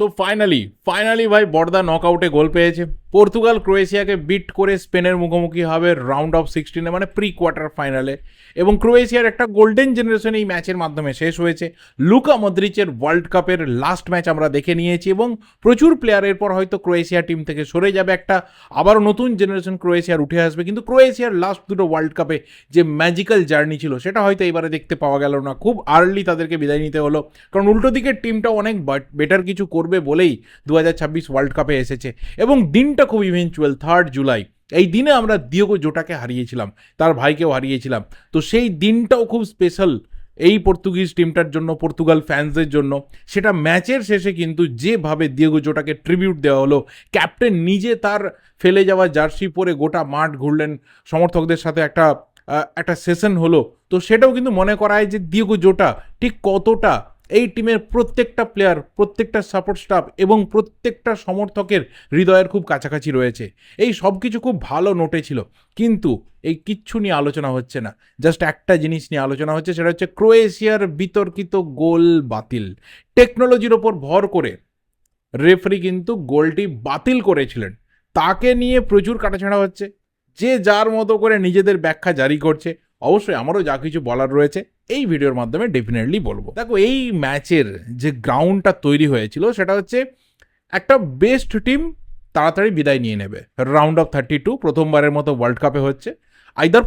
So finally ভাই বড়দা নকআউটে গোল পেয়েছে। Portugal ক্রোয়েশিয়াকে বিট করে স্পেনের মুখোমুখি হবে রাউন্ড অফ 16-এ, মানে প্রি কোয়ার্টার ফাইনালে। এবং ক্রোয়েশিয়ার একটা গোল্ডেন জেনারেশন এই ম্যাচের মাধ্যমে শেষ হয়েছে। লুকা মদ্রিচের ওয়ার্ল্ড কাপের লাস্ট ম্যাচ আমরা দেখে নিয়েছি এবং প্রচুর প্লেয়ারের পর হয়তো ক্রোয়েশিয়া টিম থেকে সরে যাবে, একটা আবারও নতুন জেনারেশন ক্রোয়েশিয়ার উঠে আসবে। কিন্তু ক্রোয়েশিয়ার লাস্ট দুটো ওয়ার্ল্ড কাপে যে ম্যাজিক্যাল জার্নি ছিল সেটা হয়তো এবারে দেখতে পাওয়া গেল না। খুব আর্লি তাদেরকে বিদায় নিতে হলো, কারণ উল্টো দিকের টিমটাও অনেক বেটার কিছু করবে বলেই 2026 ওয়ার্ল্ড কাপে এসেছে। এবং দিনটা খুব ইভেঞ্চুয়াল, 3 জুলাই। এই দিনে আমরা দিয়েগো জোটাকে হারিয়েছিলাম, তার ভাইকেও হারিয়েছিলাম। তো সেই দিনটাও খুব স্পেশাল এই পর্তুগিজ টিমটার জন্য, পর্তুগাল ফ্যান্সদের জন্য। সেটা ম্যাচের শেষে কিন্তু যেভাবে দিয়েগো জোটাকে ট্রিবিউট দেওয়া হলো, ক্যাপ্টেন নিজে তার ফেলে যাওয়া জার্সি পরে গোটা মাঠ ঘুরলেন, সমর্থকদের সাথে একটা সেশন হলো। তো সেটাও কিন্তু মনে করায় যে দিয়েগো জোটা ঠিক কতটা এই টিমের প্রত্যেকটা প্লেয়ার, প্রত্যেকটা সাপোর্ট স্টাফ এবং প্রত্যেকটা সমর্থকের হৃদয়ের খুব কাছাকাছি রয়েছে। এই সব কিছু খুব ভালো নোটে ছিল, কিন্তু এই কিচ্ছু নিয়ে আলোচনা হচ্ছে না। জাস্ট একটা জিনিস নিয়ে আলোচনা হচ্ছে, সেটা হচ্ছে ক্রোয়েশিয়ার বিতর্কিত গোল বাতিল। টেকনোলজির ওপর ভর করে রেফারি কিন্তু গোলটি বাতিল করেছিলেন, তাকে নিয়ে প্রচুর কাটাছাড়া হচ্ছে। যে যার মতো করে নিজেদের ব্যাখ্যা জারি করছে। অবশ্যই আমারও যা কিছু বলার রয়েছে এই ভিডিওর মাধ্যমে ডেফিনেটলি বলবো। দেখো, এই ম্যাচের যে গ্রাউন্ডটা তৈরি হয়েছিল সেটা হচ্ছে একটা বেস্ট টিম তাড়াতাড়ি বিদায় নিয়ে নেবে। রাউন্ড অফ 32 প্রথমবারের মতো ওয়ার্ল্ড কাপে হচ্ছে। আইদার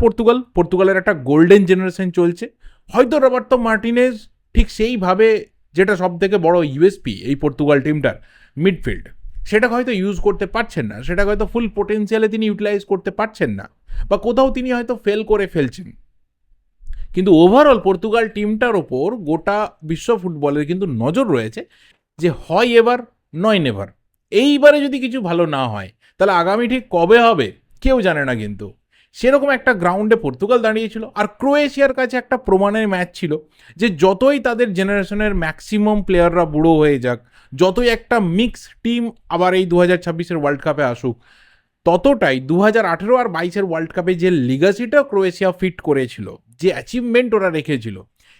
পর্তুগালের একটা গোল্ডেন জেনারেশন চলছে, হয়তো রবার্তো মার্টিনেজ ঠিক সেইভাবে, যেটা সব থেকে বড় ইউএসপি এই পর্তুগাল টিমটার, মিডফিল্ড, সেটাকে হয়তো ইউজ করতে পারছেন না, সেটাকে হয়তো ফুল পোটেন্সিয়ালে তিনি ইউটিলাইজ করতে পারছেন না, বা কোথাও তিনি হয়তো ফেল করে ফেলছেন। কিন্তু ওভারঅল পর্তুগাল টিমটার ওপর গোটা বিশ্ব ফুটবলের কিন্তু নজর রয়েছে যে হয় এবার নয় নেভার। এইবারে যদি কিছু ভালো না হয় তাহলে আগামী ঠিক কবে হবে কেউ জানে না। কিন্তু সেরকম একটা গ্রাউন্ডে পর্তুগাল দাঁড়িয়েছিল, আর ক্রোয়েশিয়ার কাছে একটা প্রমাণের ম্যাচ ছিল যে যতই তাদের জেনারেশনের ম্যাক্সিমাম প্লেয়াররা বুড়ো হয়ে যাক, যতই একটা মিক্স টিম আবার এই 2026-এর ওয়ার্ল্ড কাপে আসুক, ততটাই 2018 আর 22-এর ওয়ার্ল্ড কাপে যে লিগাসিটা ক্রোয়েশিয়া ফিট করেছিল, যে অ্যাচিভমেন্ট ওরা রেখেছিল,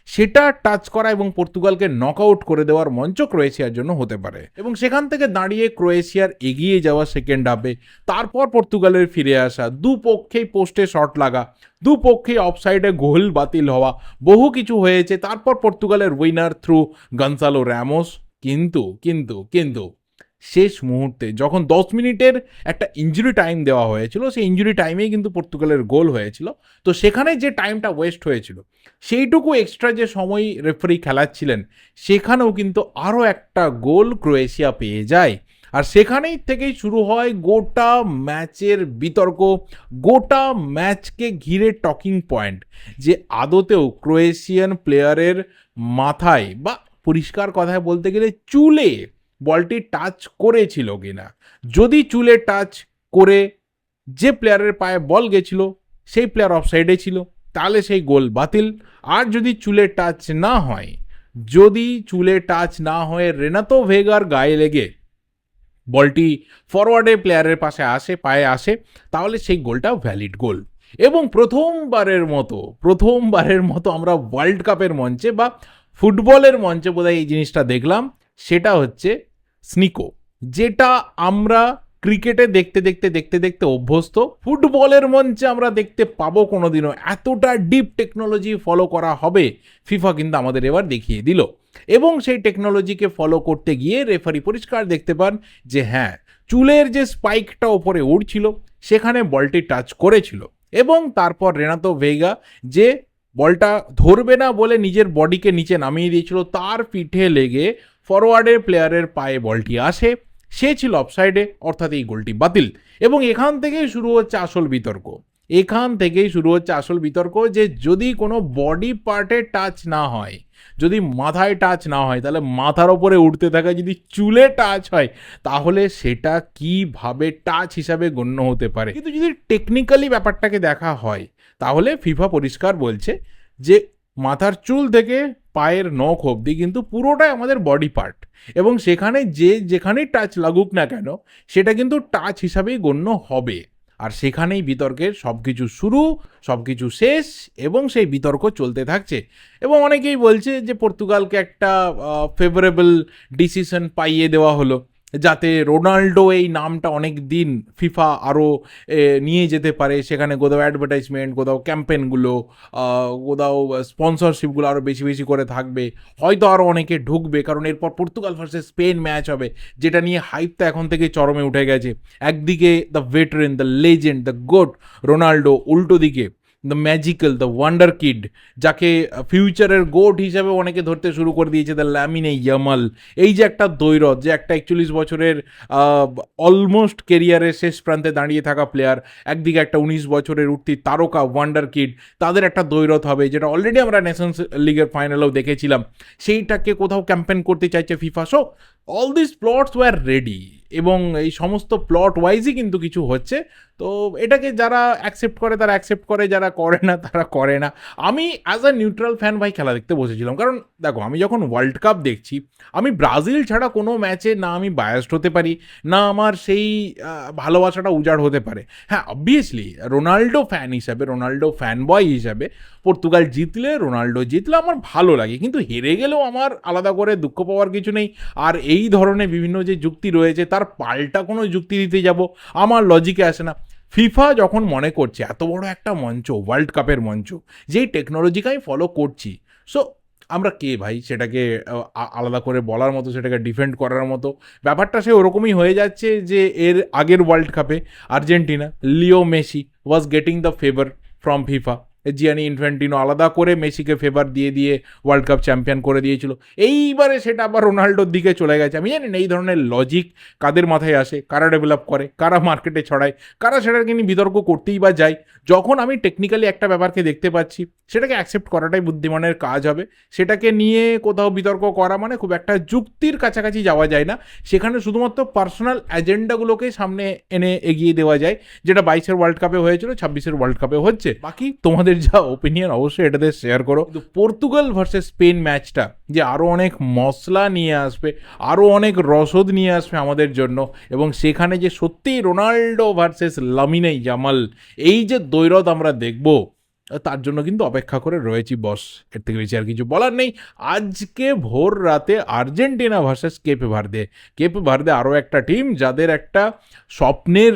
সেটা টাচ করা এবং পর্তুগালকে নকআউট করে দেওয়ার মঞ্চ ক্রোয়েশিয়ার জন্য হতে পারে। এবং সেখান থেকে দাঁড়িয়ে ক্রোয়েশিয়ার এগিয়ে যাওয়া সেকেন্ড হাফে, তারপর পর্তুগালের ফিরে আসা, দুপক্ষেই পোস্টে শট লাগা, দুপক্ষেই অফসাইডে গোল বাতিল হওয়া, বহু কিছু হয়েছে। তারপর পর্তুগালের উইনার থ্রু গনসালো রামোস। কিন্তু কিন্তু কিন্তু শেষ মুহূর্তে যখন 10 মিনিটের একটা ইঞ্জুরি টাইম দেওয়া হয়েছিল, সেই ইঞ্জুরি টাইমেই কিন্তু পর্তুগালের গোল হয়েছিল। তো সেখানে যে টাইমটা ওয়েস্ট হয়েছিল, সেইটুকু এক্সট্রা যে সময় রেফারি খেলাচ্ছিলেন, সেখানেও কিন্তু আরও একটা গোল ক্রোয়েশিয়া পেয়ে যায়। আর সেখানেই থেকেই শুরু হয় গোটা ম্যাচের বিতর্ক, গোটা ম্যাচকে ঘিরে টকিং পয়েন্ট, যে আদতেও ক্রোয়েশিয়ান প্লেয়ারের মাথায়, বা পরিষ্কার কথায় বলতে গেলে চুলে, বলটি টাচ করেছিল কিনা। যদি চুলে টাচ করে যে প্লেয়ারের পায়ে বল গেছিল সেই প্লেয়ার অফসাইডে ছিল, তাহলে সেই গোল বাতিল। আর যদি চুলে টাচ না হয়, যদি চুলে টাচ না হয়ে রেনাতো ভেগার গায়ে লেগে বলটি ফরওয়ার্ডে প্লেয়ারের পায়ে আসে, তাহলে সেই গোলটা ভ্যালিড গোল। এবং প্রথমবারের মতো আমরা ওয়ার্ল্ড কাপের মঞ্চে বা ফুটবলের মঞ্চে বোধহয় এই জিনিসটা দেখলাম, সেটা হচ্ছে স্নিকো। যেটা আমরা ক্রিকেটে দেখতে অভ্যস্ত, ফুটবলের মঞ্চে আমরা দেখতে পাবো কোনোদিনও। এতটা ডিপ টেকনোলজি ফলো করা হবে ফিফা কিন্তু আমাদের এবার দেখিয়ে দিল। এবং সেই টেকনোলজিকে ফলো করতে গিয়ে রেফারি পরিষ্কার দেখতে পান যে হ্যাঁ, চুলের যে স্পাইকটা ওপরে উড়ছিল সেখানে বলটি টাচ করেছিল। এবং তারপর রেনাতো ভেগা যে বলটা ধরবে না বলে নিজের বডিকে নিচে নামিয়ে দিয়েছিল, তার পিঠে লেগে ফরওয়ার্ডের প্লেয়ারের পায়ে বলটি আসে, সে ছিল অফসাইডে, অর্থাৎ এই গোলটি বাতিল। এবং এখান থেকেই শুরু হচ্ছে আসল বিতর্ক, যে যদি কোনো বডি পার্টে টাচ না হয়, যদি মাথায় টাচ না হয়, তাহলে মাথার ওপরে উঠতে থাকা যদি চুলে টাচ হয়, তাহলে সেটা কিভাবে টাচ হিসাবে গণ্য হতে পারে। কিন্তু যদি টেকনিক্যালি ব্যাপারটাকে দেখা হয়, তাহলে ফিফা পরিষ্কার বলছে যে মাথার চুল থেকে পায়ের নখ অবধি কিন্তু পুরোটাই আমাদের বডি পার্ট, এবং সেখানে যেখানেই টাচ লাগুক না কেন, সেটা কিন্তু টাচ হিসাবেই গণ্য হবে। আর সেখানেই বিতর্কের সব কিছু শুরু, সব কিছু শেষ এবং সেই বিতর্ক চলতে থাকছে। এবং অনেকেই বলছে যে পর্তুগালকে একটা ফেভারেবল ডিসিশন পাইয়ে দেওয়া হলো, যাতে রোনাল্ডো এই নামটা অনেক দিন ফিফা আরও নিয়ে যেতে পারে। সেখানে কোথাও অ্যাডভার্টাইজমেন্ট, কোথাও ক্যাম্পেনগুলো, কোথাও স্পন্সরশিপগুলো আরও বেশি বেশি করে থাকবে, হয়তো আরও অনেকে ঢুকবে, কারণ এরপর পর্তুগাল ভার্সেস স্পেন ম্যাচ হবে, যেটা নিয়ে হাইপটা এখন থেকে চরমে উঠে গেছে। একদিকে the veteran, the legend, the goat Ronaldo, উল্টো দিকে the magical, the wonder kid, যাকে ফিউচারের গোট হিসাবে অনেকে ধরতে শুরু করে দিয়েছে, দ্য ল্যামিনে ইয়ামাল। এই যে একটা দ্বৈরথ, যে একটা 41 বছরের অলমোস্ট কেরিয়ারের শেষ প্রান্তে দাঁড়িয়ে থাকা প্লেয়ার, একদিকে একটা 19 বছরের উঠতি তারকা ওয়ান্ডার কিড, তাদের একটা দ্বৈরথ হবে, যেটা অলরেডি আমরা নেশনস লিগের ফাইনালেও দেখেছিলাম। সেইটাকে কোথাও ক্যাম্পেন করতে চাইছে FIFA. So all this plots were ready, এবং এই সমস্ত প্লট ওয়াইজই কিন্তু কিছু হচ্ছে। তো এটাকে যারা অ্যাকসেপ্ট করে তারা অ্যাকসেপ্ট করে, যারা করে না তারা করে না। আমি অ্যাজ আ নিউট্রাল ফ্যান ভাই খেলা দেখতে বসেছিলাম, কারণ দেখো, আমি যখন ওয়ার্ল্ড কাপ দেখছি, আমি ব্রাজিল ছাড়া কোনো ম্যাচে না আমি বায়াসড হতে পারি, না আমার সেই ভালোবাসাটা উজাড় হতে পারে। হ্যাঁ, অবভিয়াসলি রোনাল্ডো ফ্যান হিসাবে, রোনাল্ডো ফ্যান বয় হিসাবে, পর্তুগাল জিতলে, রোনাল্ডো জিতলে আমার ভালো লাগে, কিন্তু হেরে গেলেও আমার আলাদা করে দুঃখ পাওয়ার কিছু নেই। আর এই ধরনের বিভিন্ন যে যুক্তি রয়েছে, তার পাল্টা কোনো যুক্তি দিতে যাব আমার লজিকে আসে না। ফিফা যখন মনে করছে এত বড় একটা মঞ্চ, ওয়ার্ল্ড কাপের মঞ্চ, যেই টেকনোলজিকে আমি ফলো করছি, সো আমরা কে ভাই সেটাকে আলাদা করে বলার মতো, সেটাকে ডিফেন্ড করার মতো? ব্যাপারটা সে ওরকমই হয়ে যাচ্ছে যে এর আগের ওয়ার্ল্ড কাপে Argentina, Leo Messi was getting the favour from FIFA. Gianni Infantino আলাদা করে মেসিকে ফেভার দিয়ে দিয়ে ওয়ার্ল্ড কাপ চ্যাম্পিয়ন করে দিয়েছিল। এইবারে সেটা আবার রোনাল্ডোর দিকে চলে গেছে। আমি জানি না এই ধরনের লজিক কাদের মাথায় আসে, কারা ডেভেলপ করে, কারা মার্কেটে ছড়ায়, কারা সেটাকে নিয়ে বিতর্ক করতেই বা যায়। যখন আমি টেকনিক্যালি একটা ব্যাপারকে দেখতে পাচ্ছি, সেটাকে অ্যাকসেপ্ট করাটাই বুদ্ধিমানের কাজ হবে। সেটাকে নিয়ে কোথাও বিতর্ক করা মানে খুব একটা যুক্তির কাছাকাছি যাওয়া যায় না। সেখানে শুধুমাত্র পার্সোনাল এজেন্ডাগুলোকে সামনে এনে এগিয়ে দেওয়া যায়, যেটা 22-এর ওয়ার্ল্ড কাপে হয়েছিল, 26-এর ওয়ার্ল্ড কাপে হচ্ছে। বাকি তোমাদের যা ওপিনিয়ন অবশ্যই এটাতে শেয়ার করো। কিন্তু পর্তুগাল ভার্সেস স্পেন ম্যাচটা যে আরও অনেক মশলা নিয়ে আসবে, আরও অনেক রসদ নিয়ে আসবে আমাদের জন্য, এবং সেখানে যে সত্যিই রোনাল্ডো ভার্সেস লামিনে ইয়ামাল, এই যে দ্বৈরথ আমরা দেখব, তার জন্য কিন্তু অপেক্ষা করে রয়েছি বস। এর থেকে বেশি আর কিছু বলার নেই। আজকে ভোর রাতে আর্জেন্টিনা ভার্সেস কেপে ভার্দে। কেপে ভার্দে আরও একটা টিম যাদের একটা স্বপ্নের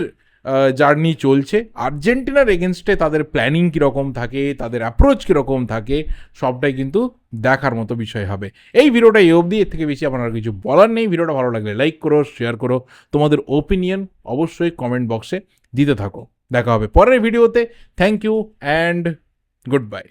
জার্নি চলছে। আর্জেন্টিনার এগেনস্টে তাদের প্ল্যানিং কীরকম থাকে, তাদের অ্যাপ্রোচ কীরকম থাকে, সবটাই কিন্তু দেখার মতো বিষয় হবে। এই ভিডিওটা এই অবধি, এর থেকে বেশি আমার আর কিছু বলার নেই। ভিডিওটা ভালো লাগলে লাইক করো, শেয়ার করো, তোমাদের ওপিনিয়ন অবশ্যই কমেন্ট বক্সে দিতে থাকো। দেখা হবে পরের ভিডিওতে। Thank you and good by.